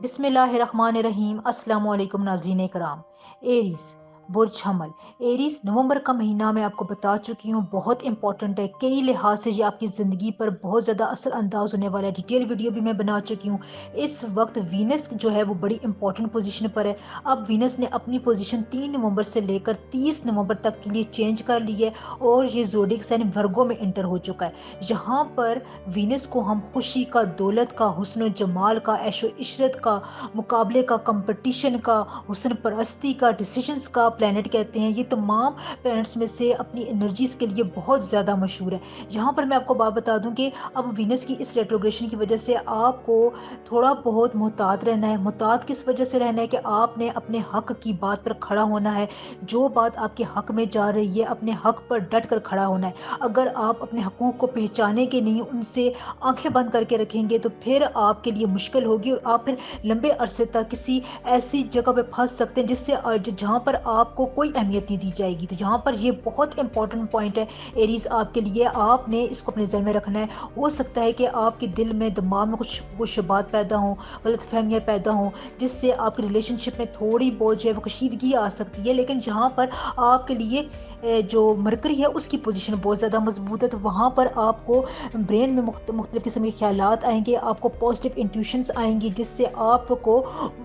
بسم اللہ الرحمن الرحیم۔ السلام علیکم ناظرین کرام۔ ایریز برج حمل، ایریز نومبر کا مہینہ میں آپ کو بتا چکی ہوں بہت امپورٹنٹ ہے، کئی لحاظ سے یہ آپ کی زندگی پر بہت زیادہ اثر انداز ہونے والا ہے۔ ڈیٹیل ویڈیو بھی میں بنا چکی ہوں۔ اس وقت وینس جو ہے وہ بڑی امپورٹنٹ پوزیشن پر ہے۔ اب وینس نے اپنی پوزیشن 3 نومبر سے لے کر 30 نومبر تک کے لیے چینج کر لی ہے اور یہ زوڈیک سائن ورگو میں انٹر ہو چکا ہے۔ یہاں پر وینس کو ہم خوشی کا، دولت کا، حسن و جمال کا، عیش و عشرت کا، مقابلے کا، کمپٹیشن کا، حسن پرستی کا، ڈیسیژنز کا پلانٹ کہتے ہیں۔ یہ تمام پلانٹس میں سے اپنی انرجیز کے لیے بہت زیادہ مشہور ہے۔ یہاں پر میں آپ کو بات بتا دوں کہ اب وینس کی اس ریٹروگریشن کی وجہ سے آپ کو تھوڑا بہت محتاط رہنا ہے۔ محتاط کس وجہ سے رہنا ہے کہ آپ نے اپنے حق کی بات پر کھڑا ہونا ہے۔ جو بات آپ کے حق میں جا رہی ہے اپنے حق پر ڈٹ کر کھڑا ہونا ہے۔ اگر آپ اپنے حقوق کو پہچانے کے نہیں، ان سے آنکھیں بند کر کے رکھیں گے تو پھر آپ کے لیے مشکل ہوگی اور آپ پھر لمبے عرصے تک کسی ایسی جگہ پہ پھنس سکتے ہیں جہاں پر آپ کو کوئی اہمیت نہیں دی جائے گی۔ تو یہاں پر یہ بہت امپورٹنٹ پوائنٹ ہے ایریز آپ کے لیے، آپ نے اس کو اپنے ذہن میں رکھنا ہے۔ ہو سکتا ہے کہ آپ کے دل میں، دماغ میں کچھ شبہات پیدا ہوں، غلط فہمیاں پیدا ہوں، جس سے آپ کی ریلیشن شپ میں تھوڑی بہت جو ہے وہ کشیدگی آ سکتی ہے، لیکن جہاں پر آپ کے لیے جو مرکری ہے اس کی پوزیشن بہت زیادہ مضبوط ہے، تو وہاں پر آپ کو برین میں مختلف قسم کے خیالات آئیں گے، آپ کو پازیٹیو انٹیوشنز آئیں گی، جس سے آپ کو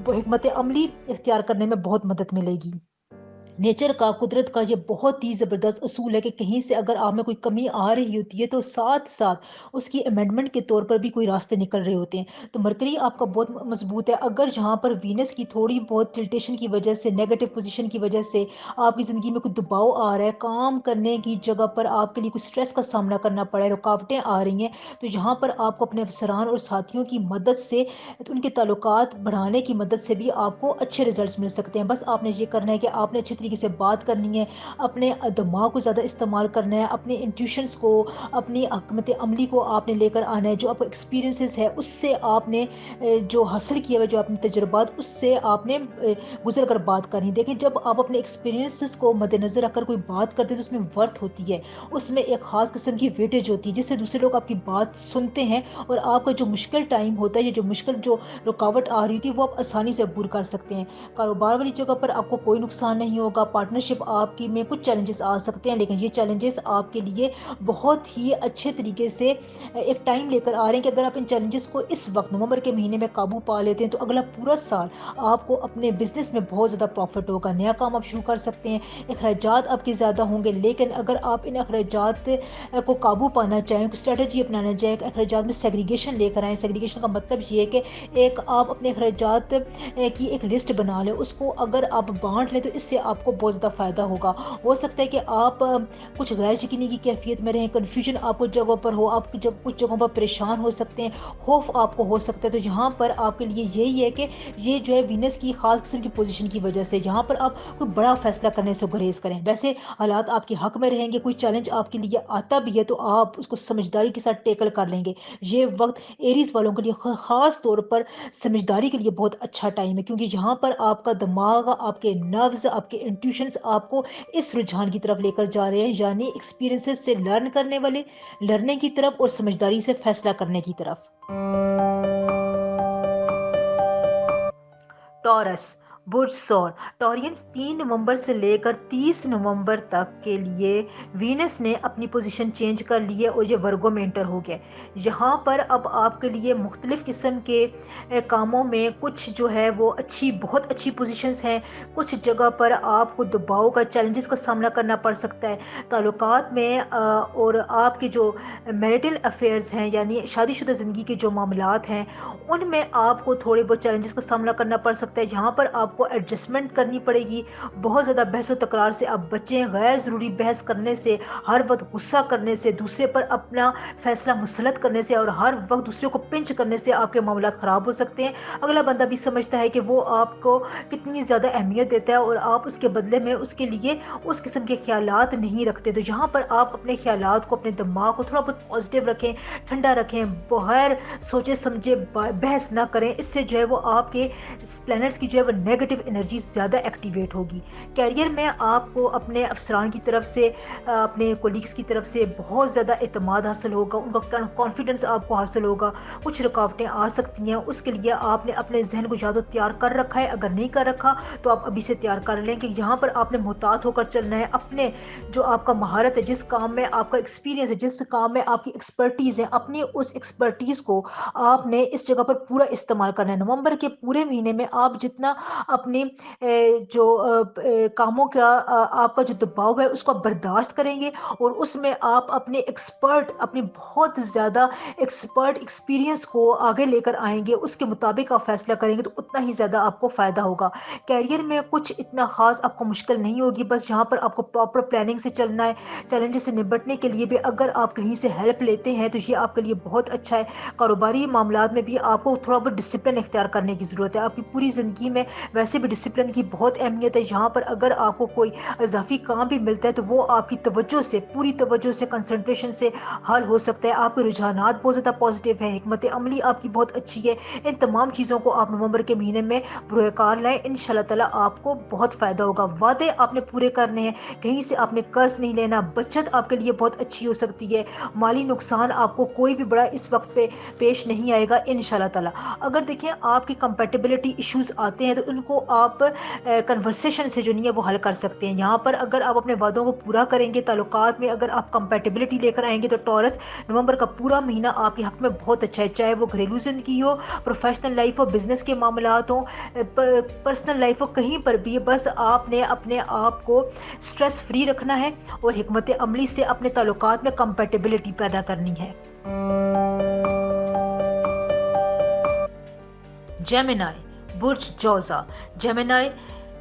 حکمت عملی اختیار کرنے میں بہت مدد ملے گی۔ نیچر کا، قدرت کا یہ بہت ہی زبردست اصول ہے کہ کہیں سے اگر آپ میں کوئی کمی آ رہی ہوتی ہے تو ساتھ ساتھ اس کی امینڈمنٹ کے طور پر بھی کوئی راستے نکل رہے ہوتے ہیں۔ تو مرکری آپ کا بہت مضبوط ہے۔ اگر جہاں پر وینس کی تھوڑی بہت ٹلٹیشن کی وجہ سے، نیگیٹو پوزیشن کی وجہ سے آپ کی زندگی میں کوئی دباؤ آ رہا ہے، کام کرنے کی جگہ پر آپ کے لیے کوئی سٹریس کا سامنا کرنا پڑا ہے، رکاوٹیں آ رہی ہیں، تو یہاں پر آپ کو اپنے افسران اور ساتھیوں کی مدد سے، ان کے تعلقات بڑھانے کی مدد سے بھی آپ کو اچھے ریزلٹس مل سکتے ہیں۔ بس آپ نے یہ کرنا ہے کہ آپ نے اچھے طریقے سے بات کرنی ہے، اپنے دماغ کو زیادہ استعمال کرنا ہے، اپنے انٹیوشنس کو، اپنی حکمت عملی کو آپ نے لے کر آنا ہے، جو آپ کو ایکسپیرینسز ہے اس سے آپ نے جو حاصل کیا ہے، جو اپنے تجربات، اس سے آپ نے گزر کر بات کرنی۔ دیکھیں، جب آپ اپنے ایکسپیرینسز کو مد نظر رکھ کر کوئی بات کرتے ہیں تو اس میں ورتھ ہوتی ہے، اس میں ایک خاص قسم کی ویٹیج ہوتی ہے، جس سے دوسرے لوگ آپ کی بات سنتے ہیں اور آپ کا جو مشکل ٹائم ہوتا ہے یا جو مشکل جو رکاوٹ آ رہی تھی وہ آپ آسانی سے عبور کر سکتے ہیں۔ کاروبار والی جگہ پر آپ کو کوئی نقصان نہیں ہوگا، پارٹنرشپ آپ کی میں کچھ چیلنجز آ سکتے ہیں، لیکن یہ چیلنجز آپ کے لیے بہت ہی اچھے طریقے سے ایک ٹائم لے کر آ رہے ہیں کہ اگر آپ ان چیلنجز کو اس وقت نومبر کے مہینے میں قابو پا لیتے ہیں تو اگلا پورا سال آپ کو اپنے بزنس میں بہت زیادہ پروفٹ ہوگا، نیا کام آپ شروع کر سکتے ہیں، اخراجات آپ کے زیادہ ہوں گے، لیکن اگر آپ ان اخراجات کو قابو پانا چاہیں، اسٹریٹجی اپنانا چاہیں، اخراجات میں سیگریگیشن لے کر آئیں۔ سیگریگیشن کا مطلب یہ ہے کہ ایک آپ اپنے اخراجات کی ایک لسٹ بنا لیں، اس کو اگر آپ بانٹ لیں تو اس سے آپ کو بہت زیادہ فائدہ ہوگا۔ ہو سکتا ہے کہ آپ کچھ غیر یقینی کی کیفیت میں رہیں، کنفیوژن آپ کو جگہوں پر ہو، آپ کچھ جگہوں پر پریشان ہو سکتے ہیں، خوف آپ کو ہو سکتا ہے، تو یہاں پر آپ کے لیے یہی ہے کہ یہ جو ہے وینس کی خاص قسم کی پوزیشن کی وجہ سے یہاں پر آپ کوئی بڑا فیصلہ کرنے سے گریز کریں۔ ویسے حالات آپ کے حق میں رہیں گے، کوئی چیلنج آپ کے لیے آتا بھی ہے تو آپ اس کو سمجھداری کے ساتھ ٹیکل کر لیں گے۔ یہ وقت ایریز والوں کے لیے خاص طور پر سمجھداری کے لیے بہت اچھا ٹائم ہے، کیونکہ یہاں پر آپ کا دماغ، آپ کے نروز، آپ کے انٹیوشنز آپ کو اس رجحان کی طرف لے کر جا رہے ہیں، یعنی ایکسپیرینسز سے لرنے کی طرف اور سمجھداری سے فیصلہ کرنے کی طرف۔ ٹورس برج سور، ٹورینز 3 نومبر سے لے کر 30 نومبر تک کے لیے وینس نے اپنی پوزیشن چینج کر لی ہے اور یہ ورگو میں انٹر ہو گیا۔ یہاں پر اب آپ کے لیے مختلف قسم کے کاموں میں کچھ جو ہے وہ بہت اچھی پوزیشنز ہیں، کچھ جگہ پر آپ کو دباؤ کا، چیلنجز کا سامنا کرنا پڑ سکتا ہے تعلقات میں، اور آپ کے جو میریٹل افیئرز ہیں یعنی شادی شدہ زندگی کے جو معاملات ہیں ان میں آپ کو تھوڑے بہت چیلنجز کا سامنا کرنا پڑ سکتا ہے۔ یہاں پر آپ کو ایڈجسٹمنٹ کرنی پڑے گی، بہت زیادہ بحث و تکرار سے آپ بچیں، غیر ضروری بحث کرنے سے، ہر وقت غصہ کرنے سے، دوسرے پر اپنا فیصلہ مسلط کرنے سے اور ہر وقت دوسرے کو پنچ کرنے سے آپ کے معاملات خراب ہو سکتے ہیں۔ اگلا بندہ بھی سمجھتا ہے کہ وہ آپ کو کتنی زیادہ اہمیت دیتا ہے اور آپ اس کے بدلے میں اس کے لیے اس قسم کے خیالات نہیں رکھتے، تو یہاں پر آپ اپنے خیالات کو، اپنے دماغ کو تھوڑا بہت پازیٹیو رکھیں، ٹھنڈا رکھیں، بغیر سوچے سمجھے بحث نہ کریں، اس سے جو ہے وہ آپ کے پلانٹس کی جو ہے وہ نیگیٹو انرجی زیادہ ایکٹیویٹ ہوگی۔ کیریئر میں آپ کو اپنے افسران کی طرف سے، اپنے کولیگس کی طرف سے بہت زیادہ اعتماد حاصل ہوگا، ان کا کانفیڈنس آپ کو حاصل ہوگا۔ کچھ رکاوٹیں آ سکتی ہیں، اس کے لیے آپ نے اپنے ذہن کو یا تو تیار کر رکھا ہے، اگر نہیں کر رکھا تو آپ ابھی سے تیار کر لیں کہ یہاں پر آپ نے محتاط ہو کر چلنا ہے۔ اپنے جو آپ کا مہارت ہے، جس کام میں آپ کا ایکسپیرینس ہے، جس کام میں آپ کی ایکسپرٹیز ہے، اپنی اس ایکسپرٹیز کو آپ نے اس جگہ پر پورا استعمال کرنا ہے۔ نومبر کے پورے مہینے میں آپ جتنا اپنی جو کاموں کا آپ کا جو دباؤ ہے اس کو آپ برداشت کریں گے، اور اس میں آپ اپنے اپنی بہت زیادہ ایکسپرٹ ایکسپیرینس کو آگے لے کر آئیں گے، اس کے مطابق آپ فیصلہ کریں گے تو اتنا ہی زیادہ آپ کو فائدہ ہوگا۔ کیریئر میں کچھ اتنا خاص آپ کو مشکل نہیں ہوگی، بس جہاں پر آپ کو پراپر پلاننگ سے چلنا ہے۔ چیلنجز سے نپٹنے کے لیے بھی اگر آپ کہیں سے ہیلپ لیتے ہیں تو یہ آپ کے لیے بہت اچھا ہے۔ کاروباری معاملات میں بھی آپ کو تھوڑا بہت ڈسپلن اختیار کرنے کی ضرورت ہے۔ آپ کی پوری زندگی میں ویسے بھی ڈسپلن کی بہت اہمیت ہے، یہاں پر اگر آپ کو کوئی اضافی کام بھی ملتا ہے تو وہ آپ کی توجہ سے، پوری توجہ سے، کنسنٹریشن سے حل ہو سکتا ہے۔ آپ کے رجحانات بہت زیادہ پازیٹیو ہیں، حکمت عملی آپ کی بہت اچھی ہے۔ ان تمام چیزوں کو آپ نومبر کے مہینے میں بروئے کار لائیں، انشاءاللہ تعالیٰ آپ کو بہت فائدہ ہوگا۔ وعدے آپ نے پورے کرنے ہیں، کہیں سے آپ نے قرض نہیں لینا، بچت آپ کے لیے بہت اچھی ہو سکتی ہے، مالی نقصان آپ کو کوئی بھی بڑا اس وقت پہ پیش نہیں آئے گا انشاءاللہ تعالیٰ۔ اگر دیکھیں آپ کی کمپیٹیبلٹی ایشوز آتے ہیں تو ان کو آپ کنورسیشن سے جو نہیں ہے وہ حل کر سکتے ہیں۔ یہاں پر اگر آپ اپنے وعدوں کو پورا کریں گے، تعلقات میں اگر آپ کمپیٹیبلٹی لے کر آئیں گے تو ٹورس نومبر کا پورا مہینہ آپ کے حق میں بہت اچھا ہے، چاہے وہ گھریلو زندگی ہو، پروفیشنل لائف ہو، بزنس کے معاملات ہوں، پرسنل لائف ہو، کہیں پر بھی بس آپ نے اپنے آپ کو سٹریس فری رکھنا ہے اور حکمت عملی سے اپنے تعلقات میں کمپیٹیبلٹی پیدا کرنی ہے۔ جیمنائی، برج جوزا۔ جیمنائی،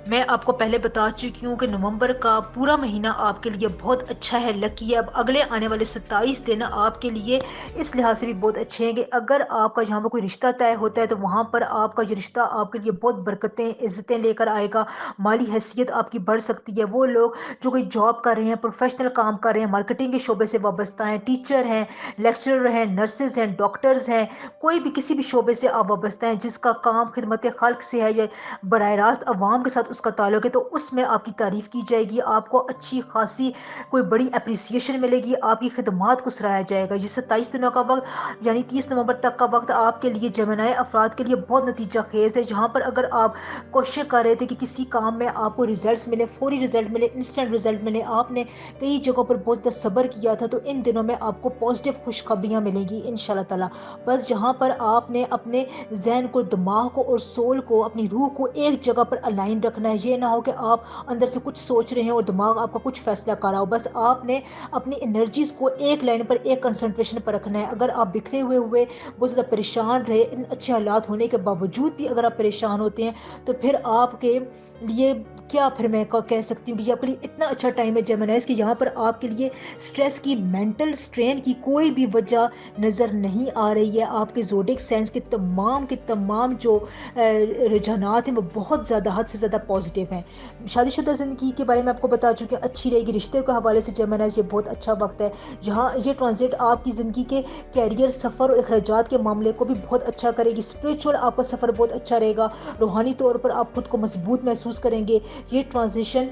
میں آپ کو پہلے بتا چکی ہوں کہ نومبر کا پورا مہینہ آپ کے لیے بہت اچھا ہے، لکی ہے۔ اب اگلے آنے والے 27 دن آپ کے لیے اس لحاظ سے بھی بہت اچھے ہیں کہ اگر آپ کا یہاں پر کوئی رشتہ طے ہوتا ہے تو وہاں پر آپ کا یہ رشتہ آپ کے لیے بہت برکتیں، عزتیں لے کر آئے گا، مالی حیثیت آپ کی بڑھ سکتی ہے۔ وہ لوگ جو کوئی جاب کر رہے ہیں، پروفیشنل کام کر رہے ہیں، مارکیٹنگ کے شعبے سے وابستہ ہیں، ٹیچر ہیں، لیکچرر ہیں، نرسز ہیں، ڈاکٹرز ہیں، کوئی بھی کسی بھی شعبے سے آپ وابستہ ہیں جس کا کام خدمت خلق سے ہے یا براہ راست عوام کے ساتھ اس کا تعلق ہے، تو اس میں آپ کی تعریف کی جائے گی، آپ کو اچھی خاصی کوئی بڑی اپریسیشن ملے گی، آپ کی خدمات کو سراہا جائے گا۔ یہ 27 دنوں کا وقت یعنی 30 نومبر تک کا وقت آپ کے لیے جیمنائی افراد کے لیے بہت نتیجہ خیز ہے، جہاں پر اگر آپ کوشش کر رہے تھے کہ کسی کام میں آپ کو ریزلٹس ملے، فوری ریزلٹ ملے، انسٹنٹ ریزلٹ ملے، آپ نے کئی جگہوں پر بہت زیادہ صبر کیا تھا، تو ان دنوں میں آپ کو پازیٹیو خوشخبریاں ملیں گی انشاءاللہ تعالیٰ۔ بس جہاں پر آپ نے اپنے ذہن کو، دماغ کو اور سول کو، اپنی روح کو ایک جگہ پر الائن رکھنا ہے۔ یہ نہ ہو کہ آپ اندر سے کچھ سوچ رہے ہیں اور دماغ آپ کا کچھ فیصلہ کر رہا ہو، بس آپ نے اپنی انرجیز کو ایک لائن پر، ایک کنسنٹریشن پر رکھنا ہے۔ اگر آپ بکھرے ہوئے بہت زیادہ پریشان رہے، ان اچھے حالات ہونے کے باوجود بھی اگر آپ پریشان ہوتے ہیں تو پھر آپ کے لیے کیا، پھر میں کہہ سکتی ہوں کہ یہ آپ کے لیے اتنا اچھا ٹائم ہے جیمنائز کہ یہاں پر آپ کے لیے سٹریس کی، مینٹل سٹرین کی کوئی بھی وجہ نظر نہیں آ رہی ہے۔ آپ کے زوڈک سائنس کے تمام جو رجحانات ہیں وہ بہت زیادہ، حد سے زیادہ پازیٹیو ہیں۔ شادی شدہ زندگی کے بارے میں آپ کو بتا چکے ہیں، اچھی رہے گی۔ رشتے کے حوالے سے جیمنائز یہ بہت اچھا وقت ہے، جہاں یہ ٹرانزٹ آپ کی زندگی کے کیریئر، سفر اور اخراجات کے معاملے کو بھی بہت اچھا کرے گی۔ اسپریچول آپ کا سفر بہت اچھا رہے گا، روحانی طور پر آپ خود کو مضبوط محسوس کریں گے۔ یہ ٹرانزیشن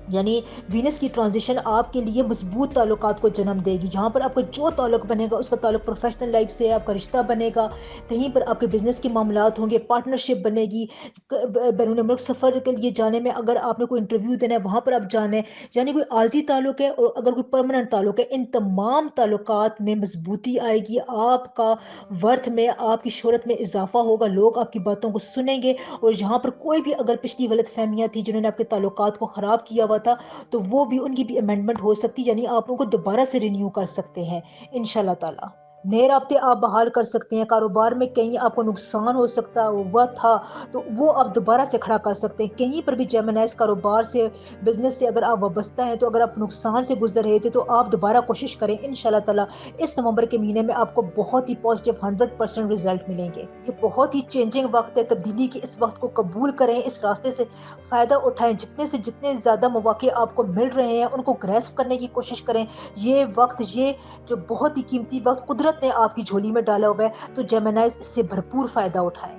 یعنی وینس کی ٹرانزیشن آپ کے لیے مضبوط تعلقات کو جنم دے گی، جہاں پر آپ کا جو تعلق بنے گا اس کا تعلق پروفیشنل لائف سے ہے، آپ کا رشتہ بنے گا، کہیں پر آپ کے بزنس کے معاملات ہوں گے، پارٹنرشپ بنے گی، بیرون ملک سفر کے لیے جانے میں اگر آپ نے کوئی انٹرویو دینا ہے وہاں پر آپ جانے، یعنی کوئی عارضی تعلق ہے اور اگر کوئی پرماننٹ تعلق ہے، ان تمام تعلقات میں مضبوطی آئے گی، آپ کا ورتھ میں، آپ کی شہرت میں اضافہ ہوگا، لوگ آپ کی باتوں کو سنیں گے، اور یہاں پر کوئی بھی اگر پچھلی غلط فہمیاں تھی جنہوں نے آپ کے تعلقات کو خراب کیا ہوا تھا تو وہ بھی ان کی بھی امینڈمنٹ ہو سکتی، یعنی آپ ان کو دوبارہ سے رینیو کر سکتے ہیں انشاءاللہ تعالی۔ نئے رابطے آپ بحال کر سکتے ہیں، کاروبار میں کہیں آپ کو نقصان ہو سکتا ہوا تھا تو وہ آپ دوبارہ سے کھڑا کر سکتے ہیں۔ کہیں پر بھی جیمنائز کاروبار سے، بزنس سے اگر آپ وابستہ ہیں تو اگر آپ نقصان سے گزر رہے تھے تو آپ دوبارہ کوشش کریں انشاءاللہ تعالی۔ اس نومبر کے مہینے میں آپ کو بہت ہی پازیٹیو 100% رزلٹ ملیں گے۔ یہ بہت ہی چینجنگ وقت ہے، تبدیلی کے اس وقت کو قبول کریں، اس راستے سے فائدہ اٹھائیں، جتنے سے جتنے زیادہ مواقع آپ کو مل رہے ہیں ان کو گریسپ کرنے کی کوشش کریں۔ یہ وقت، یہ جو بہت ہی قیمتی وقت قدرت نے آپ کی جھولی میں ڈالا ہوا ہے، تو جیمنائز اس سے بھرپور فائدہ اٹھائیں۔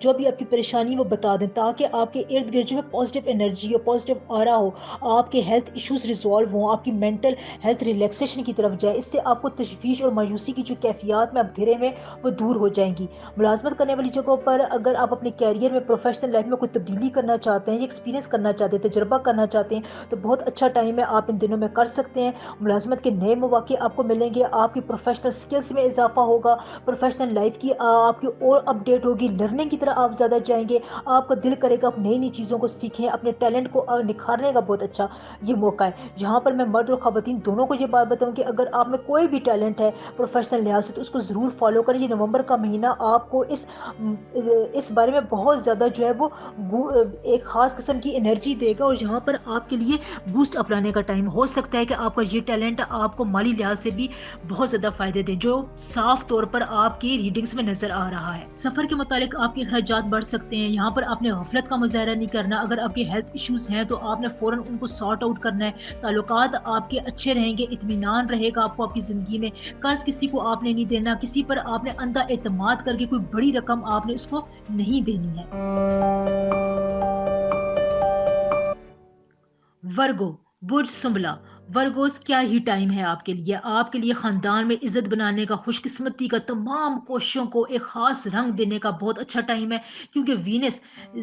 جو بھی آپ کی پریشانی وہ بتا دیں، تاکہ آپ کے ارد گرد جو ہے پازیٹیو انرجی ہو، پازیٹیو آرا ہو، آپ کے ہیلتھ ایشوز ریزالو ہوں، آپ کی مینٹل ہیلتھ ریلیکسیشن کی طرف جائے. اس سے آپ کو تشویش اور مایوسی کی جو کیفیات میں آپ گھرے میں وہ دور ہو جائیں گی. ملازمت کرنے والی جگہوں پر اگر آپ اپنے کیریئر میں، پروفیشنل لائف میں کوئی تبدیلی کرنا چاہتے ہیں، ایکسپیرینس کرنا چاہتے ہیں، تجربہ کرنا چاہتے ہیں، تو بہت اچھا ٹائم ہے، آپ ان دنوں میں کر سکتے ہیں. ملازمت کے نئے مواقع آپ کو ملیں گے، آپ کی پروفیشنل سکلز میں اضافہ ہوگا، پروفیشنل لائف کی آپ کی اور اپڈیٹ ہوگی، لرننگ کی طرح آپ زیادہ جائیں گے. آپ کا دل کرے گا آپ نئی نئی چیزوں کو سیکھیں، اپنے ٹیلنٹ کو نکھارنے کا بہت اچھا یہ موقع ہے. جہاں پر میں مرد اور خواتین دونوں کو یہ بات بتاؤں کہ اگر آپ میں کوئی بھی ٹیلنٹ ہے پروفیشنل لحاظ سے، تو اس کو ضرور فالو کریں. یہ نومبر کا مہینہ آپ کو اس بارے میں بہت زیادہ جو ہے وہ ایک خاص قسم کی انرجی دے گا، اور یہاں پر آپ کے لیے بوسٹ اپ لانے کا ٹائم ہو سکتا ہے کہ آپ کا یہ ٹیلنٹ آپ کو مالی لحاظ سے بھی بہت زیادہ فائدے دے، جو صاف طور پر آپ کی ریڈنگز میں نظر آ رہا ہے. سفر کے متعلق آپ کے اخراجات بڑھ سکتے ہیں. یہاں پر آپ نے غفلت کا مظاہرہ نہیں کرنا. اگر آپ کے ہیلتھ ایشوز ہیں تو آپ نے فوراً ان کو سارٹ آؤٹ کرنا ہے. تعلقات آپ کے اچھے رہیں گے، اطمینان رہے گا آپ کو اپنی زندگی میں. قرض کسی کو آپ نے نہیں دینا، کسی پر آپ نے اندھا اعتماد کر کے کوئی بڑی رقم آپ نے اس کو نہیں دینی ہے. ورگو، برج سنبلا. ورگوز کیا ہی ٹائم ہے آپ کے لیے. آپ کے لیے خاندان میں عزت بنانے کا، خوش قسمتی کا، تمام کوششوں کو ایک خاص رنگ دینے کا بہت اچھا ٹائم ہے، کیونکہ وینس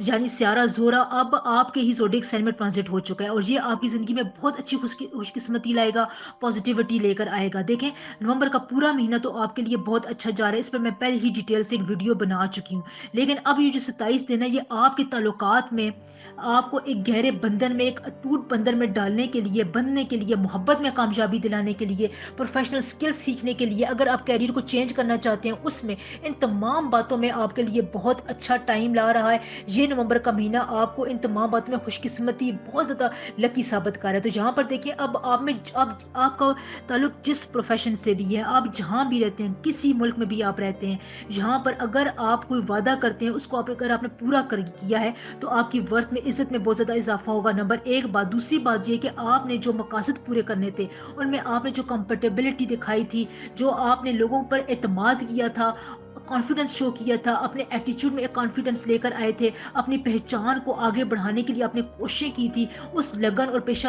یعنی سیارہ زورا اب آپ کے ہی زوڈیک سائن میں ٹرانزٹ ہو چکا ہے، اور یہ آپ کی زندگی میں بہت اچھی خوش قسمتی لائے گا، پازیٹیوٹی لے کر آئے گا. دیکھیں نومبر کا پورا مہینہ تو آپ کے لیے بہت اچھا جا رہا ہے. اس پر میں پہلے ہی ڈیٹیل سے ایک ویڈیو بنا چکی ہوں، لیکن اب یہ جو 27 دن ہے یہ آپ کے تعلقات میں آپ کو ایک گہرے بندھن میں، ایک اٹوٹ بندھن میں ڈالنے کے لیے، بننے کے لیے، محبت میں کامیابی دلانے کے لیے، پروفیشنل سکل سیکھنے کے لیے، اگر آپ کیریئر کو چینج کرنا چاہتے ہیں اس میں، ان تمام باتوں میں آپ کے لیے بہت اچھا ٹائم لا رہا ہے. یہ نومبر کا مہینہ آپ کو ان تمام باتوں میں خوش قسمتی بہت زیادہ لکی ثابت کر رہا ہے. تو یہاں پر دیکھیں اب آپ کا تعلق جس پروفیشن سے بھی ہے، آپ جہاں بھی رہتے ہیں، کسی ملک میں بھی آپ رہتے ہیں، یہاں پر اگر آپ کوئی وعدہ کرتے ہیں اس کو اگر آپ نے پورا کیا ہے تو آپ کی ورتھ میں، عزت میں بہت زیادہ اضافہ ہوگا. نمبر ایک بات. دوسری بات یہ کہ آپ نے جو مقاصد پورے کرنے تھے ان میں آپ نے جو کمپیٹیبلٹی دکھائی تھی، جو آپ نے لوگوں پر اعتماد کیا تھا، کانفیڈنس شو کیا تھا، اپنے ایٹیچیوڈ میں ایک کانفیڈنس لے کر آئے تھے، اپنی پہچان کو آگے بڑھانے کے لیے آپ نے کوششیں کی تھی، اس لگن اور پیشہ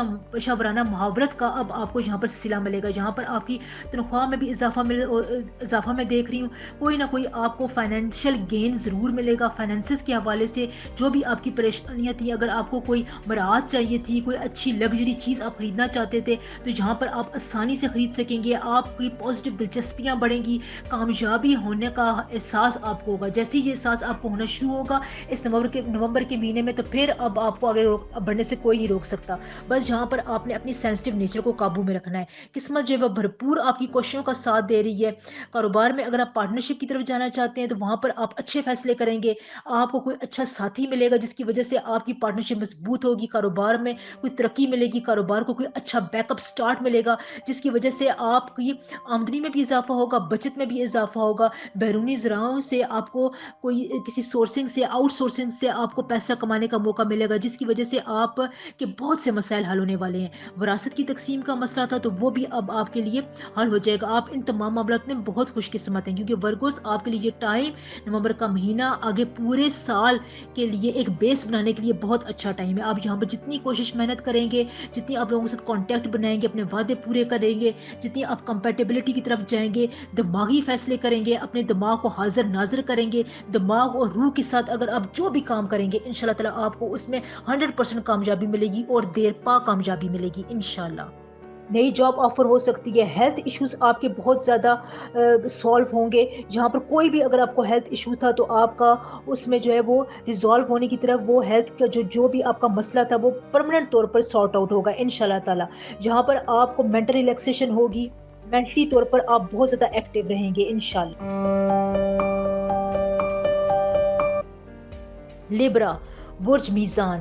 ورانہ محاورت کا اب آپ کو یہاں پر صلہ ملے گا. یہاں پر آپ کی تنخواہ میں بھی اضافہ میں دیکھ رہی ہوں. کوئی نہ کوئی آپ کو فائنینشیل گین ضرور ملے گا. فائنینسز کے حوالے سے جو بھی آپ کی پریشانیاں تھیں، اگر آپ کو کوئی مراعات چاہیے تھی، کوئی اچھی لگژری چیز آپ خریدنا چاہتے تھے، تو یہاں پر آپ آسانی سے خرید سکیں گے. آپ کی پازیٹیو دلچسپیاں بڑھیں گی، کامیابی ہونے کا احساس آپ کو ہوگا. جیسے یہ احساس آپ کو ہونا شروع ہوگا اس نومبر کے مہینے میں، تو پھر اب آپ کو آگے بڑھنے سے کوئی نہیں روک سکتا. بس یہاں پر آپ نے اپنی سینسٹیو نیچر کو قابو میں رکھنا ہے. قسمت جو ہے وہ بھرپور آپ کی کوششوں کا ساتھ دے رہی ہے. کاروبار میں اگر آپ پارٹنرشپ کی طرف جانا چاہتے ہیں تو وہاں پر آپ اچھے فیصلے کریں گے. آپ کو کوئی اچھا ساتھی ملے گا جس کی وجہ سے آپ کی پارٹنرشپ مضبوط ہوگی. کاروبار میں کوئی ترقی ملے گی، کاروبار کو کوئی اچھا بیک اپ سٹارٹ ملے گا جس کی وجہ سے آپ کی آمدنی میں بھی اضافہ ہوگا، بچت میں بھی اضافہ ہوگا. بیرونی ذرائعوں سے آپ کو کوئی کسی سورسنگ سے، آؤٹ سورسنگ سے آپ کو پیسہ کمانے کا موقع ملے گا جس کی وجہ سے آپ کے بہت سے مسائل حل ہونے والے ہیں. وراثت کی تقسیم کا مسئلہ تھا تو وہ بھی اب آپ کے لیے حل ہو جائے گا. آپ ان تمام معاملات میں بہت خوش قسمت ہیں، کیونکہ ورگوس آپ کے لیے یہ ٹائم، نومبر کا مہینہ، آگے پورے سال کے لیے ایک بیس بنانے کے لیے بہت اچھا ٹائم ہے. آپ یہاں پر جتنی کوشش محنت کریں گے، جتنی آپ لوگوں کے ساتھ کانٹیکٹ بنائیں گے، اپنے وعدے پورے کریں گے، جتنی آپ کمپیٹیبلٹی کی طرف جائیں گے، دماغی فیصلے کریں گے، اپنے دماغ کو حاضر ناظر کریں گے، دماغ اور روح کے ساتھ اگر آپ جو بھی کام کریں گے، انشاءاللہ تعالی آپ کو اس میں 100% کامیابی ملے گی، اور دیر پا کامیابی ملے گی انشاءاللہ. نئی جاب آفر ہو سکتی ہے. ہیلتھ ایشوز آپ کے بہت زیادہ سالو ہوں گے. جہاں پر کوئی بھی اگر آپ کو ہیلتھ ایشو تھا تو آپ کا اس میں جو ہے وہ ریزالو ہونے کی طرف، وہ ہیلتھ کا جو بھی آپ کا مسئلہ تھا وہ پرماننٹ طور پر سارٹ آؤٹ ہوگا انشاءاللہ تعالی. جہاں پر آپ کو مینٹل ریلیکسیشن ہوگی، مینٹلی طور پر آپ بہت زیادہ ایکٹیو رہیں گے انشاءاللہ. لیبرا، برج میزان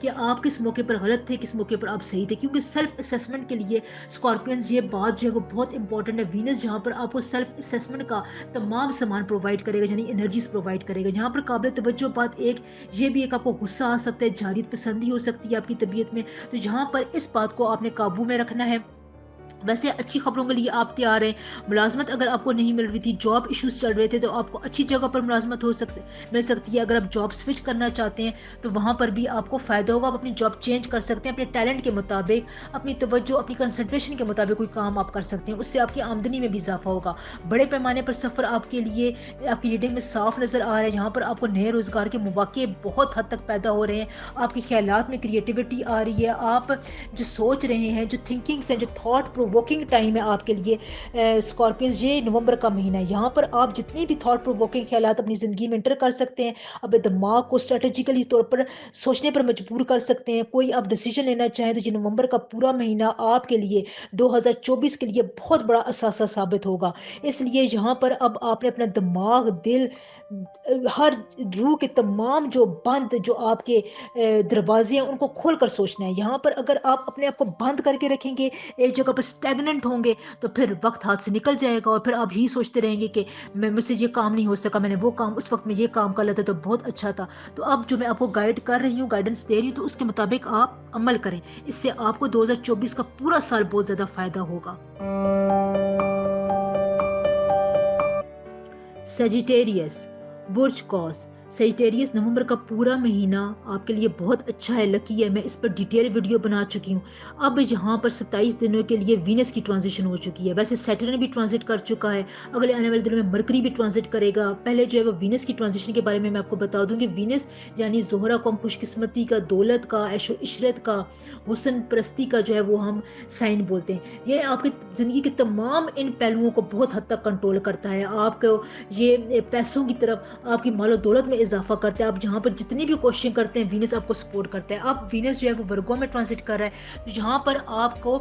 کہ آپ کس موقع پر غلط تھے، کس موقع پر آپ صحیح تھے. کیونکہ سیلف اسیسمنٹ کے لیے اسکارپینز یہ بات جو ہے وہ بہت امپورٹنٹ ہے. وینس جہاں پر آپ کو سیلف اسیسمنٹ کا تمام سامان پرووائڈ کرے گا، یعنی انرجیز پرووائڈ کرے گا. یہاں پر قابل توجہ بات یہ بھی ایک آپ کو غصہ آ سکتا ہے، جارحیت پسندی ہو سکتی ہے آپ کی طبیعت میں. تو یہاں پر اس بات کو آپ نے قابو میں رکھنا ہے. ویسے اچھی خبروں کے لیے آپ تیار ہیں. ملازمت اگر آپ کو نہیں مل رہی تھی، جاب ایشوز چل رہے تھے، تو آپ کو اچھی جگہ پر ملازمت مل سکتی ہے. اگر آپ جاب سوئچ کرنا چاہتے ہیں تو وہاں پر بھی آپ کو فائدہ ہوگا. آپ اپنی جاب چینج کر سکتے ہیں اپنے ٹیلنٹ کے مطابق، اپنی توجہ، اپنی کنسنٹریشن کے مطابق کوئی کام آپ کر سکتے ہیں. اس سے آپ کی آمدنی میں بھی اضافہ ہوگا. بڑے پیمانے پر سفر آپ کے لیے آپ کی ریڈنگ میں صاف نظر آ رہا ہے. یہاں پر آپ کو نئے روزگار کے مواقع بہت حد تک پیدا ہو رہے ہیں. آپ کے خیالات میں کریٹیوٹی آ رہی ہے. آپ جو سوچ رہے ہیں، جو تھنکنگس ہیں، جو تھاٹ پرووکنگ ٹائم ہے آپ کے لیے اسکارپینز، یہ نومبر کا مہینہ ہے. یہاں پر آپ جتنی بھی تھاٹ پرووکنگ خیالات اپنی زندگی میں انٹر کر سکتے ہیں. اپنے دماغ کو اسٹریٹجیکلی طور پر سوچنے پر مجبور کر سکتے ہیں. کوئی آپ ڈیسیجن لینا چاہیں تو یہ نومبر کا پورا مہینہ آپ کے لیے 2024 کے لیے بہت بڑا اثاثہ ثابت ہوگا. اس لیے یہاں پر اب آپ نے اپنا دماغ، دل، ہر روح کے تمام جو بند جو آپ کے دروازے ہیں ان کو کھول کر سوچنا ہے. یہاں پر اگر آپ اپنے آپ کو بند کر کے رکھیں گے، ایک جگہ پر اسٹیگننٹ ہوں گے، تو پھر وقت ہاتھ سے نکل جائے گا اور پھر آپ یہی سوچتے رہیں گے کہ مجھ سے یہ کام نہیں ہو سکا، میں نے وہ کام اس وقت میں یہ کام کر لیتا تو بہت اچھا تھا. تو اب جو میں آپ کو گائیڈ کر رہی ہوں، گائیڈنس دے رہی ہوں، تو اس کے مطابق آپ عمل کریں. اس سے آپ کو 2024 کا پورا سال بہت زیادہ فائدہ ہوگا. سیجیٹیریس، برج قوس. سیجیٹیریس، نومبر کا پورا مہینہ آپ کے لیے بہت اچھا ہے، لکی ہے. میں اس پر ڈیٹیل ویڈیو بنا چکی ہوں. اب یہاں پر 27 دنوں کے لیے وینس کی ٹرانزیشن ہو چکی ہے. ویسے سیٹرن بھی ٹرانزٹ کر چکا ہے. اگلے آنے والے دنوں میں مرکری بھی ٹرانزٹ کرے گا. پہلے جو ہے وہ وینس کی ٹرانزیشن کے بارے میں آپ کو بتا دوں کہ وینس یعنی زہرہ کو ہم خوش قسمتی کا، دولت کا، عیش و عشرت کا، حسن پرستی کا جو ہے وہ ہم سائن بولتے ہیں. یہ آپ کی زندگی کے تمام ان پہلوؤں کو بہت حد تک کنٹرول کرتا ہے. آپ کو یہ پیسوں کی طرف، آپ کی مال و دولت میں اضافہ کرتا ہے. آپ جہاں پر جتنی بھی کوششیں کرتے ہیں وینس آپ کو سپورٹ کرتا ہے. اب وینس جو ہے وہ ورگوں میں ٹرانزٹ کر رہا ہے. تو یہاں پر آپ کو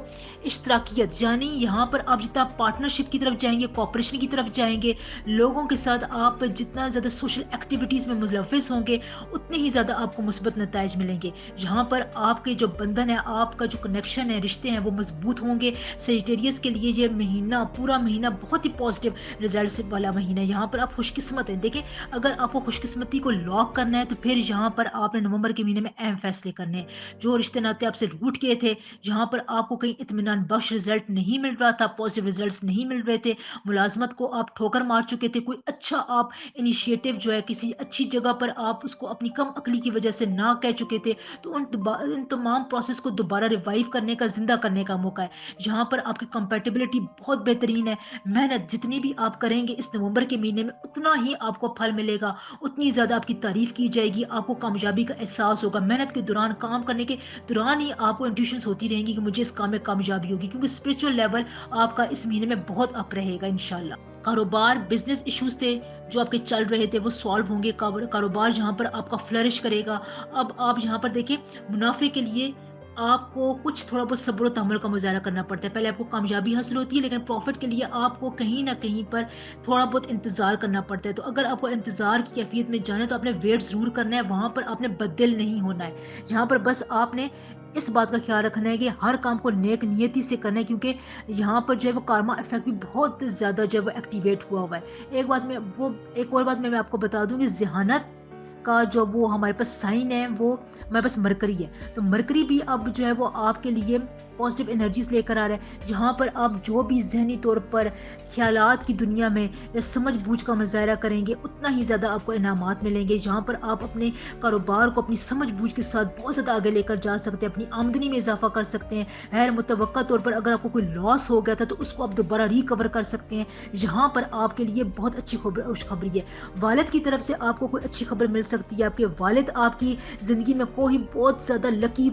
اشتراکیت، یعنی یہاں پر آپ جتنا پارٹنرشپ کی طرف جائیں گے، کوآپریشن کی طرف جائیں گے، لوگوں کے ساتھ آپ جتنا زیادہ سوشل ایکٹیویٹیز میں ملوث ہوں گے، اتنے ہی زیادہ آپ کو مثبت نتائج ملیں گے. یہاں پر آپ کے جو بندھن ہے، آپ کا جو کنیکشن ہے، رشتے ہیں، وہ مضبوط ہوں گے. سیجیٹیریس کے لیے یہ مہینہ، پورا مہینہ بہت ہی پازیٹیو ریزلٹس والا مہینہ ہے. یہاں پر آپ خوش قسمت ہیں. دیکھیں، اگر آپ کو خوش قسمتی کو لاک کرنا ہے تو پھر یہاں پر آپ نے نومبر کے مہینے میں اہم فیصلے کرنے ہیں. جو رشتے ناتے آپ سے روٹ گئے تھے، جہاں پر آپ کو کہیں اطمینان بخش رزلٹ نہیں مل رہا تھا، پازیٹیو ریزلٹس نہیں مل رہے تھے، ملازمت کو آپ ٹھوکر مار چکے تھے، کوئی اچھا آپ انیشیٹو جو ہے کسی اچھی جگہ پر آپ اس کو اپنی کم عقلی کی وجہ سے نہ کہہ چکے تھے، تو ان تمام پروسیس کو دوبارہ ریوائیو کرنے کا، زندہ کرنے کا موقع ہے. یہاں پر آپ کی کمپیٹیبلٹی بہت بہترین ہے. محنت جتنی بھی آپ کریں گے اس نومبر کے مہینے میں، اتنا ہی آپ کو پھل ملے گا، اتنی زیادہ آپ کی تعریف کی جائے گی، آپ کو کامیابی کا احساس ہوگا. محنت کے دوران، کام کرنے کے دوران ہی آپ کو انٹیوشنز ہوتی رہیں گی کہ مجھے اس کام میں کامیابی ہوگی، کیونکہ اسپرچل لیول آپ کا اس مہینے میں بہت اپ رہے گا انشاءاللہ. کاروبار، بزنس ایشوز تھے جو آپ کے چل رہے تھے، وہ سالو ہوں گے. کاروبار یہاں پر آپ کا فلرش کرے گا. اب آپ یہاں پر دیکھیں، منافع کے لیے آپ کو کچھ تھوڑا بہت صبر و تحمل کا مظاہرہ کرنا پڑتا ہے. پہلے آپ کو کامیابی حاصل ہوتی ہے، لیکن پروفٹ کے لیے آپ کو کہیں نہ کہیں پر تھوڑا بہت انتظار کرنا پڑتا ہے. تو اگر آپ کو انتظار کی کیفیت میں جانا ہے تو آپ نے ویٹ ضرور کرنا ہے. وہاں پر آپ نے بدل نہیں ہونا ہے. یہاں پر بس آپ نے اس بات کا خیال رکھنا ہے کہ ہر کام کو نیک نیتی سے کرنا ہے، کیونکہ یہاں پر جو ہے وہ کارما افیکٹ بھی بہت زیادہ جو ہے وہ ایکٹیویٹ ہوا ہے. ایک اور بات میں آپ کو بتا دوں کہ ذہانت کا جو وہ ہمارے پاس سائن ہے، وہ ہمارے پاس مرکری ہے. تو مرکری بھی اب جو ہے وہ آپ کے لیے پازیٹیو انرجیز لے کر آ رہا ہے. یہاں پر آپ جو بھی ذہنی طور پر خیالات کی دنیا میں یا سمجھ بوجھ کا مظاہرہ کریں گے، اتنا ہی زیادہ آپ کو انعامات ملیں گے. جہاں پر آپ اپنے کاروبار کو اپنی سمجھ بوجھ کے ساتھ بہت زیادہ آگے لے کر جا سکتے ہیں، اپنی آمدنی میں اضافہ کر سکتے ہیں. غیر متوقع طور پر اگر آپ کو کوئی لاس ہو گیا تھا تو اس کو آپ دوبارہ ریکور کر سکتے ہیں. یہاں پر آپ کے لیے بہت اچھی خوشخبری ہے. والد کی طرف سے آپ کو کوئی اچھی خبر مل سکتی ہے. آپ کے والد آپ کی زندگی میں کوئی بہت زیادہ لکی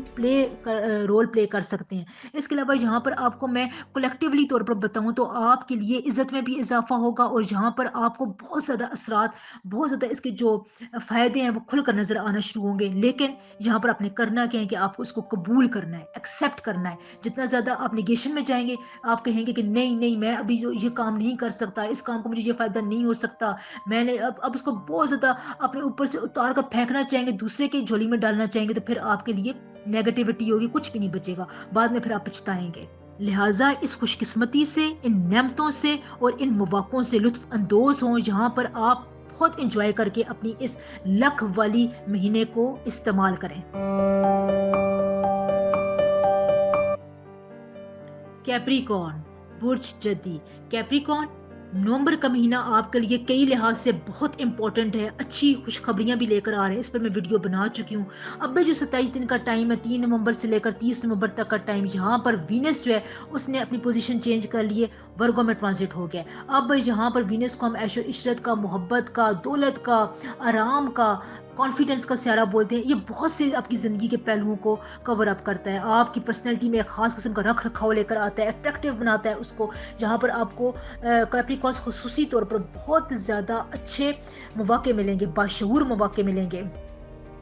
رول پلے کر سکتے ہیں. اس کے علاوہ یہاں پر آپ کو میں کلیکٹیولی طور پر بتاؤں تو آپ کے لیے عزت میں بھی اضافہ ہوگا، اور یہاں پر آپ کو بہت زیادہ اثرات، بہت زیادہ اس کے جو فائدے ہیں وہ کھل کر نظر آنا شروع ہوں گے. لیکن یہاں پر آپ نے کرنا کیا ہے کہ آپ کو اس کو قبول کرنا ہے، ایکسیپٹ کرنا ہے. جتنا زیادہ آپ نیگیشن میں جائیں گے، آپ کہیں گے کہ نہیں نہیں میں ابھی یہ کام نہیں کر سکتا، اس کام کو مجھے یہ فائدہ نہیں ہو سکتا، میں نے اب اس کو بہت زیادہ اپنے اوپر سے اتار کر پھینکنا چاہیں گے، دوسرے کی جھولی میں ڈالنا چاہیں گے، تو پھر آپ کے لیے نیگیٹیوٹی ہوگی، کچھ بھی نہیں بچے گا، بعد میں پھر آپ پچھتائیں گے. لہٰذا اس خوش قسمتی سے، ان نعمتوں سے اور ان مواقعوں سے لطف اندوز ہوں، جہاں پر آپ بہت انجوائے کر کے اپنی اس لک والی مہینے کو استعمال کریں. کیپریکارن، برج جدی. کیپریکارن، نومبر کا مہینہ آپ کے لیے کئی لحاظ سے بہت امپورٹنٹ ہے، اچھی خوشخبریاں بھی لے کر آ رہے ہیں، اس پر میں ویڈیو بنا چکی ہوں. اب بھی جو 27 دن کا ٹائم ہے، 3 نومبر سے لے کر 30 نومبر تک کا ٹائم، یہاں پر وینس جو ہے اس نے اپنی پوزیشن چینج کر لیے، ورگو میں ٹرانزٹ ہو گیا. اب یہاں پر وینس کو ہم عیش و عشرت کا، محبت کا، دولت کا، آرام کا، کانفیڈنس کا سیارہ بولتے ہیں. یہ بہت سے آپ کی زندگی کے پہلوؤں کو کور اپ کرتا ہے، آپ کی پرسنالٹی میں ایک خاص قسم کا رکھ رکھاؤ لے کر آتا ہے، اٹریکٹیو بناتا ہے اس کو، جہاں پر آپ کو کیپریکارنس خصوصی طور پر بہت زیادہ اچھے مواقع ملیں گے، باشعور مواقع ملیں گے.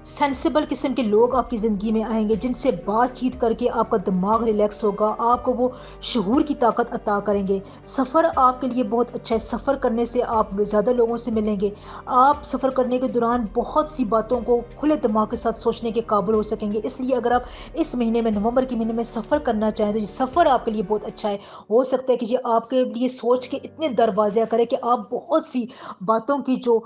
سینسیبل قسم کے لوگ آپ کی زندگی میں آئیں گے، جن سے بات چیت کر کے آپ کا دماغ ریلیکس ہوگا، آپ کو وہ شعور کی طاقت عطا کریں گے. سفر آپ کے لیے بہت اچھا ہے، سفر کرنے سے آپ زیادہ لوگوں سے ملیں گے، آپ سفر کرنے کے دوران بہت سی باتوں کو کھلے دماغ کے ساتھ سوچنے کے قابل ہو سکیں گے. اس لیے اگر آپ اس مہینے میں، نومبر کے مہینے میں سفر کرنا چاہیں تو یہ سفر آپ کے لیے بہت اچھا ہے. ہو سکتا ہے کہ یہ آپ کے لیے سوچ کے اتنے دروازے کرے کہ آپ بہت سی باتوں کی جو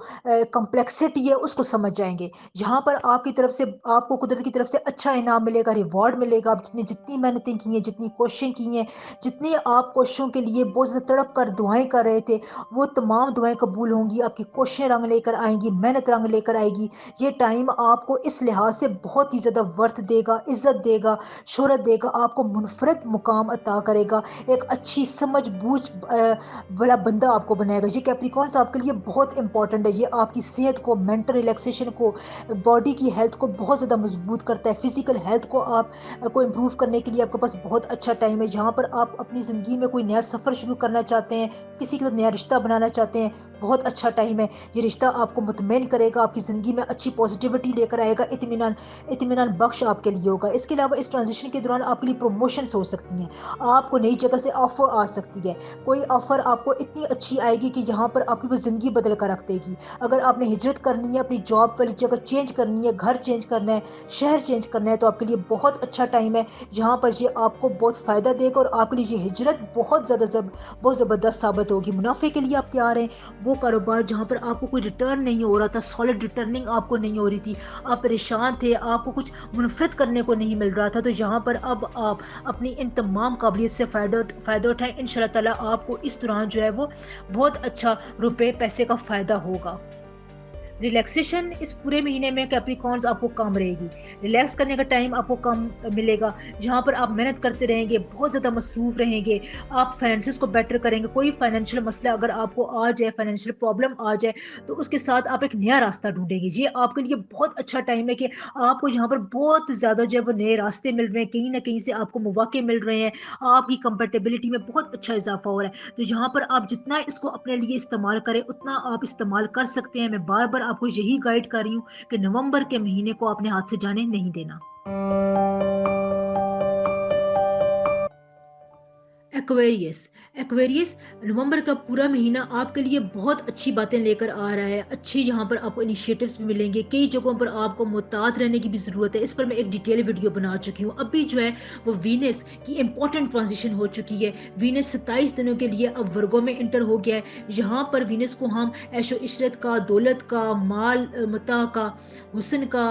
کمپلیکسٹی ہے اس کو سمجھ جائیں گے. یہاں پر آپ کی طرف سے، آپ کو قدرت کی طرف سے اچھا انعام ملے گا، ریوارڈ ملے گا. آپ جتنی محنتیں کی ہیں، جتنی کوششیں کی ہیں، جتنی آپ کوششوں کے لیے بہت زیادہ تڑپ کر دعائیں کر رہے تھے، وہ تمام دعائیں قبول ہوں گی. آپ کی کوششیں رنگ لے کر آئیں گی، محنت رنگ لے کر آئے گی. یہ ٹائم آپ کو اس لحاظ سے بہت ہی زیادہ ورتھ دے گا، عزت دے گا، شہرت دے گا، آپ کو منفرد مقام عطا کرے گا، ایک اچھی سمجھ بوجھ والا بندہ آپ کو بنائے گا. یہ کیپریکارنس آپ کے لیے بہت امپورٹنٹ ہے. یہ آپ کی صحت کو، مینٹل ریلیکسیشن کو، باڈی کی ہیلتھ کو بہت زیادہ مضبوط کرتا ہے. فزیکل ہیلتھ کو آپ کو امپروو کرنے کے لیے آپ کے پاس بہت اچھا ٹائم ہے. جہاں پر آپ اپنی زندگی میں کوئی نیا سفر شروع کرنا چاہتے ہیں، کسی کے ساتھ نیا رشتہ بنانا چاہتے ہیں، بہت اچھا ٹائم ہے. یہ رشتہ آپ کو مطمئن کرے گا، آپ کی زندگی میں اچھی پازیٹیوٹی لے کر آئے گا، اطمینان بخش آپ کے لیے ہوگا. اس کے علاوہ اس ٹرانزیشن کے دوران آپ کے لیے پروموشنز ہو سکتی ہیں، آپ کو نئی جگہ سے آفر آ سکتی ہے. کوئی آفر آپ کو اتنی اچھی آئے گی کہ جہاں پر آپ کی وہ زندگی بدل کر رکھ دے گی. اگر آپ نے ہجرت کرنی ہے، اپنی جاب والی جگہ چینج کرنی ہے، گھر چینج کرنا ہے، شہر چینج کرنا ہے، تو آپ کے لیے بہت اچھا ٹائم ہے. جہاں پر یہ آپ کو بہت فائدہ دے گا، اور آپ کے لیے یہ ہجرت بہت زبردست ثابت ہوگی. منافع کے لیے آپ تیار ہیں، وہ کاروبار جہاں پر آپ کو کوئی ریٹرن نہیں ہو رہا تھا، سالڈ ریٹرننگ آپ کو نہیں ہو رہی تھی، آپ پریشان تھے، آپ کو کچھ منفرد کرنے کو نہیں مل رہا تھا، تو یہاں پر اب آپ اپنی ان تمام قابلیت سے فائدہ اٹھائیں. ان شاء اللہ تعالیٰ آپ کو اس دوران جو ہے وہ بہت اچھا روپے پیسے کا فائدہ ہوگا. ریلیکسیشن اس پورے مہینے میں کیپریکارنز آپ کو کم رہے گی، ریلیکس کرنے کا ٹائم آپ کو کم ملے گا. جہاں پر آپ محنت کرتے رہیں گے، بہت زیادہ مصروف رہیں گے، آپ فائنینسز کو بیٹر کریں گے. کوئی فائنینشیل مسئلہ اگر آپ کو آ جائے، فائنینشیل پرابلم آ جائے، تو اس کے ساتھ آپ ایک نیا راستہ ڈھونڈیں گے. یہ آپ کے لیے بہت اچھا ٹائم ہے کہ آپ کو یہاں پر بہت زیادہ جو ہے وہ نئے راستے مل رہے ہیں، کہیں نہ کہیں سے آپ کو مواقع مل رہے ہیں، آپ کی کمپیٹیبلٹی میں بہت اچھا اضافہ ہو رہا ہے. تو یہاں پر آپ جتنا اس کو اپنے لیے استعمال کریں، اتنا آپ استعمال کر سکتے ہیں. میں بار بار آپ کو یہی گائیڈ کر رہی ہوں کہ نومبر کے مہینے کو اپنے ہاتھ سے جانے نہیں دینا. ایکویریس. ایکویریس، نومبر کا پورا مہینہ آپ کے لیے بہت اچھی باتیں لے کر آ رہا ہے. اچھی یہاں پر آپ کو انیشیٹوز بھی ملیں گے، کئی جگہوں پر آپ کو محتاط رہنے کی بھی ضرورت ہے. اس پر میں ایک ڈیٹیل ویڈیو بنا چکی ہوں. ابھی جو ہے وہ وینس کی امپورٹنٹ ٹرانزیشن ہو چکی ہے. وینس 27 دنوں کے لیے اب ورگو میں انٹر ہو گیا ہے. یہاں پر وینس کو ہم عیش و عشرت کا، دولت کا، مال متاع کا، حسن کا،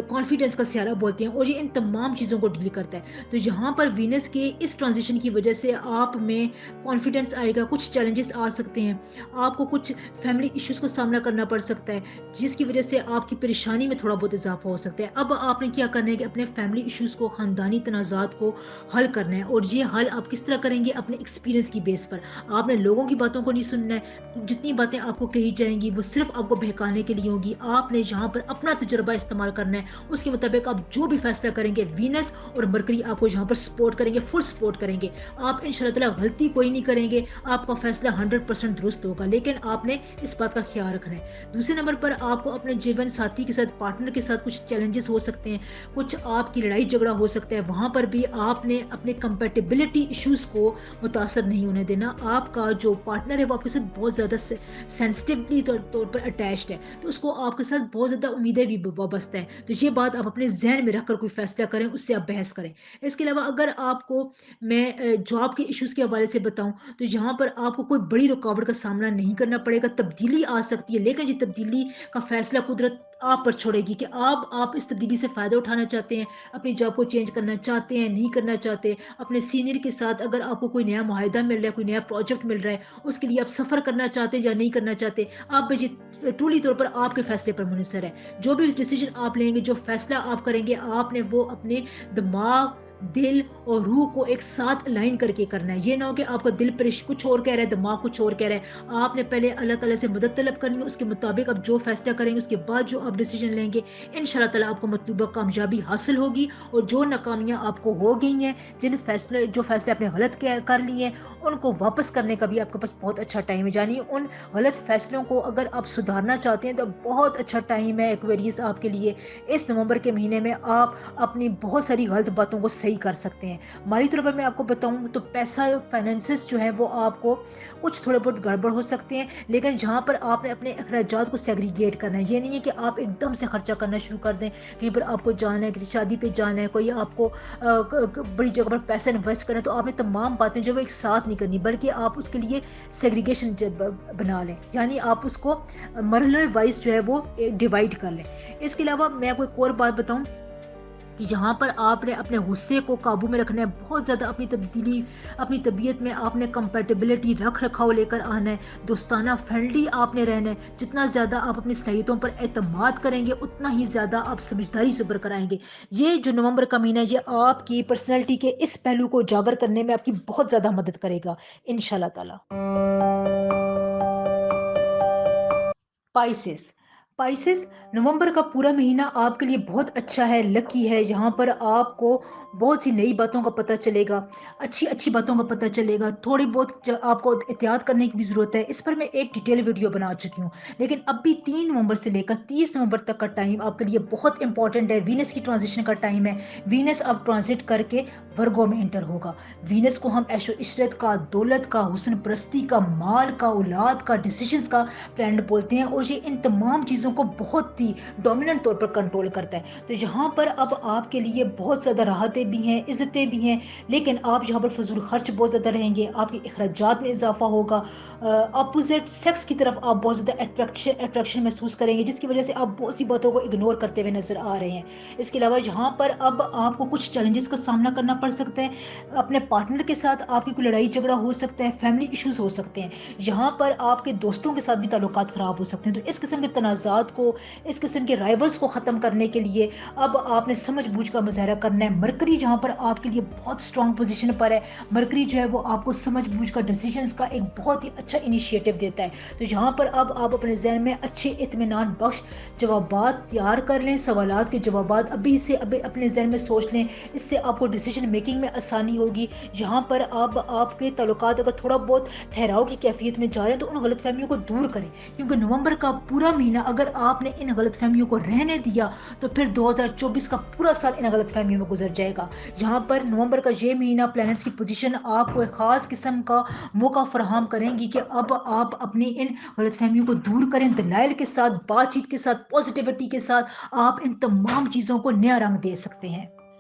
کانفیڈنس کا سیارہ بولتے ہیں، اور یہ ان تمام چیزوں کو ڈیل کرتا ہے. تو یہاں پر وینس کے اس ٹرانزیشن کی وجہ سے آپ میں کانفیڈنس آئے گا، کچھ چیلنجز آ سکتے ہیں، آپ کو کچھ فیملی ایشوز کو سامنا کرنا پڑ سکتا ہے، جس کی وجہ سے آپ کی پریشانی میں تھوڑا بہت اضافہ ہو سکتا ہے۔ اب آپ نے کیا کرنا ہے کہ اپنے فیملی ایشوز کو، خاندانی تنازعات کو حل کرنا ہے، اور یہ حل آپ کس طرح کریں گے؟ اپنے ایکسپیرینس کی بیس پر۔ آپ نے لوگوں کی باتوں کو نہیں سننا ہے، جتنی باتیں آپ کو کہی جائیں گی وہ صرف آپ کو بہکانے کے لیے ہوگی۔ آپ نے یہاں پر اپنا تجربہ استعمال کرنا ہے، اس کے مطابق آپ جو بھی فیصلہ کریں گے، وینس اور مرکری آپ کو یہاں پر سپورٹ کریں گے، فل سپورٹ کریں گے۔ آپ ان شاء اللہ تعالیٰ غلطی کوئی نہیں کریں گے، آپ کا فیصلہ 100% درست ہوگا، لیکن آپ نے اس بات کا خیال رکھنا ہے۔ دوسرے نمبر پر آپ کو اپنے جیون ساتھی کے ساتھ، پارٹنر کے ساتھ کچھ چیلنجز ہو سکتے ہیں، کچھ آپ کی لڑائی جھگڑا ہو سکتا ہے، وہاں پر بھی آپ نے اپنے کمپیٹیبلٹی ایشوز کو متاثر نہیں ہونے دینا۔ آپ کا جو پارٹنر ہے وہ آپ کے ساتھ بہت زیادہ سینسٹیولی طور پر اٹیچڈ ہے، تو اس کو آپ کے ساتھ بہت زیادہ امیدیں بھی وابستہ ہیں، تو یہ بات آپ اپنے ذہن میں رکھ کر کوئی فیصلہ کریں، اس سے آپ بحث کریں۔ اس کے علاوہ اگر آپ کو میں جاب کے ایشوز کے حوالے سے بتاؤں تو یہاں پر آپ کو کوئی بڑی رکاوٹ کا سامنا نہیں کرنا پڑے گا، تبدیلی آ سکتی ہے، لیکن یہ تبدیلی کا فیصلہ قدرت آپ پر چھوڑے گی کہ آپ اس تبدیلی سے فائدہ اٹھانا چاہتے ہیں، اپنی جاب کو چینج کرنا چاہتے ہیں، نہیں کرنا چاہتے، اپنے سینئر کے ساتھ اگر آپ کو کوئی نیا معاہدہ مل رہا ہے، کوئی نیا پروجیکٹ مل رہا ہے، اس کے لیے آپ سفر کرنا چاہتے ہیں یا نہیں کرنا چاہتے، آپ ٹولی طور پر آپ کے فیصلے پر منحصر ہے۔ جو بھی ڈیسیجن آپ لیں گے، جو فیصلہ آپ کریں گے، آپ نے وہ اپنے دماغ، دل اور روح کو ایک ساتھ الائن کر کے کرنا ہے۔ یہ نہ ہو کہ آپ کا دل کچھ اور کہہ رہا ہے، دماغ کچھ اور کہہ رہا ہے۔ آپ نے پہلے اللہ تعالیٰ سے مدد طلب کرنی ہے، اس کے مطابق آپ جو فیصلہ کریں گے، اس کے بعد جو آپ ڈیسیجن لیں گے، ان شاء اللہ تعالیٰ آپ کو مطلوبہ کامیابی حاصل ہوگی، اور جو ناکامیاں آپ کو ہو گئی ہیں، جو فیصلے آپ نے غلط کر لیے ہیں، ان کو واپس کرنے کا بھی آپ کے پاس بہت اچھا ٹائم ہے۔ یعنی ان غلط فیصلوں کو اگر آپ سدھارنا چاہتے ہیں تو بہت اچھا ٹائم ہے ایکویریس آپ کے لیے۔ اس نومبر کے مہینے میں آپ اپنی بہت ساری غلط باتوں کو صحیح کر سکتے ہیں۔ مالی طور پر میں آپ کو بتاؤں تو پیسہ، فائنینسز جو ہے وہ آپ کو کچھ تھوڑے بہت گڑبڑ ہو سکتے ہیں، لیکن جہاں پر آپ نے اپنے اخراجات کو سیگریگیٹ کرنا ہے، یہ نہیں ہے کہ آپ ایک دم سے خرچہ کرنا شروع کر دیں، کہیں پر آپ کو جانا ہے، کسی شادی پہ جانا ہے، کوئی آپ کو بڑی جگہ پر پیسہ انویسٹ کرنا ہے، تو آپ نے تمام باتیں جو وہ ایک ساتھ نہیں کرنی، بلکہ آپ اس کے لیے سیگریگیشن بنا لیں، یعنی آپ اس کو مرحلے وائز جو ہے وہ ڈیوائڈ کر لیں۔ اس کے علاوہ میں آپ کو ایک اور بات بتاؤں کہ یہاں پر آپ نے اپنے غصے کو قابو میں رکھنا ہے، بہت زیادہ اپنی طبیعت میں آپ نے کمپیٹیبلٹی رکھ رکھاؤ لے کر آنا ہے، دوستانہ فرینڈلی آپ نے رہنا ہے۔ جتنا زیادہ آپ اپنی صلاحیتوں پر اعتماد کریں گے، اتنا ہی زیادہ آپ سمجھداری سے ابھر کر آئیں گے۔ یہ جو نومبر کا مہینہ ہے، یہ آپ کی پرسنالٹی کے اس پہلو کو اجاگر کرنے میں آپ کی بہت زیادہ مدد کرے گا ان شاء اللہ تعالیٰ۔ پائسس پائسس نومبر کا پورا مہینہ آپ کے لیے بہت اچھا ہے، لکی ہے۔ یہاں پر آپ کو بہت سی نئی باتوں کا پتہ چلے گا، اچھی باتوں کا پتہ چلے گا، تھوڑی بہت آپ کو احتیاط کرنے کی بھی ضرورت ہے۔ اس پر میں ایک ڈیٹیل ویڈیو بنا چکی ہوں، لیکن اب بھی 3 نومبر سے لے کر 30 نومبر تک کا ٹائم آپ کے لیے بہت امپورٹنٹ ہے۔ وینس کی ٹرانزیشن کا ٹائم ہے، وینس اب ٹرانزٹ کر کے ورگو میں انٹر ہوگا۔ وینس کو ہم عیش و عشرت کا، دولت کا، حسن پرستی کا، مال کا، اولاد کا، ڈیسیجنز کا پلانٹ بولتے ہیں، اور یہ ان تمام چیزوں کو بہت ہی ڈومیننٹ طور پر کنٹرول کرتا ہے۔ تو یہاں پر اب آپ کے لیے بہت زیادہ راحتیں بھی ہیں، عزتیں بھی ہیں، لیکن آپ یہاں پر فضول خرچ بہت زیادہ رہیں گے، آپ کے اخراجات میں اضافہ ہوگا، اپوزٹ سیکس کی طرف آپ بہت زیادہ اٹریکشن محسوس کریں گے، جس کی وجہ سے آپ بہت سی باتوں کو اگنور کرتے ہوئے نظر آ رہے ہیں۔ اس کے علاوہ یہاں پر اب آپ کو کچھ چیلنجز کا سامنا کرنا پڑ سکتا ہے، اپنے پارٹنر کے ساتھ آپ کی کوئی لڑائی جھگڑا ہو سکتا ہے، فیملی ایشوز ہو سکتے ہیں، یہاں پر آپ کے دوستوں کے ساتھ بھی تعلقات خراب ہو سکتے ہیں۔ تو اس قسم کے تنازعات کو، اس قسم کے رائیولز کو ختم کرنے کے لیے اب آپ نے سمجھ بوجھ کا مظاہرہ کرنا ہے۔ مرکری جہاں پر آپ کے لیے بہت سٹرونگ پوزیشن پر ہے، مرکری جو ہے وہ آپ کو سمجھ بوجھ کا ڈیسیجنز کا ایک بہت ہی اچھا انیشیٹو دیتا ہے۔ تو یہاں پر اب آپ اپنے ذہن میں اچھے اطمینان بخش جوابات تیار کر لیں، سوالات کے جوابات ابھی سے اپنے ذہن میں سوچ لیں، اس سے آپ کو ڈیسیجن میکنگ میں آسانی ہوگی۔ یہاں پر اب آپ کے تعلقات اگر تھوڑا بہت ٹھہراؤ کی کیفیت میں جا رہے ہیں تو ان غلط فہمیوں کو دور کریں، کیونکہ نومبر کا پورا مہینہ اگر آپ نے ان غلط فہمیوں کو رہنے دیا تو پھر 2024 کا پورا سال ان غلط فہمیوں میں گزر جائے گا۔ یہاں پر نومبر کا یہ مہینہ پلانٹس کی پوزیشن آپ کو ایک خاص قسم کا موقع فراہم کریں گی کہ اب آپ اپنی ان غلط فہمیوں کو دور کریں، دلائل کے ساتھ، بات چیت کے ساتھ، پازیٹیوٹی کے ساتھ آپ ان تمام چیزوں کو نیا رنگ دے سکتے ہیں۔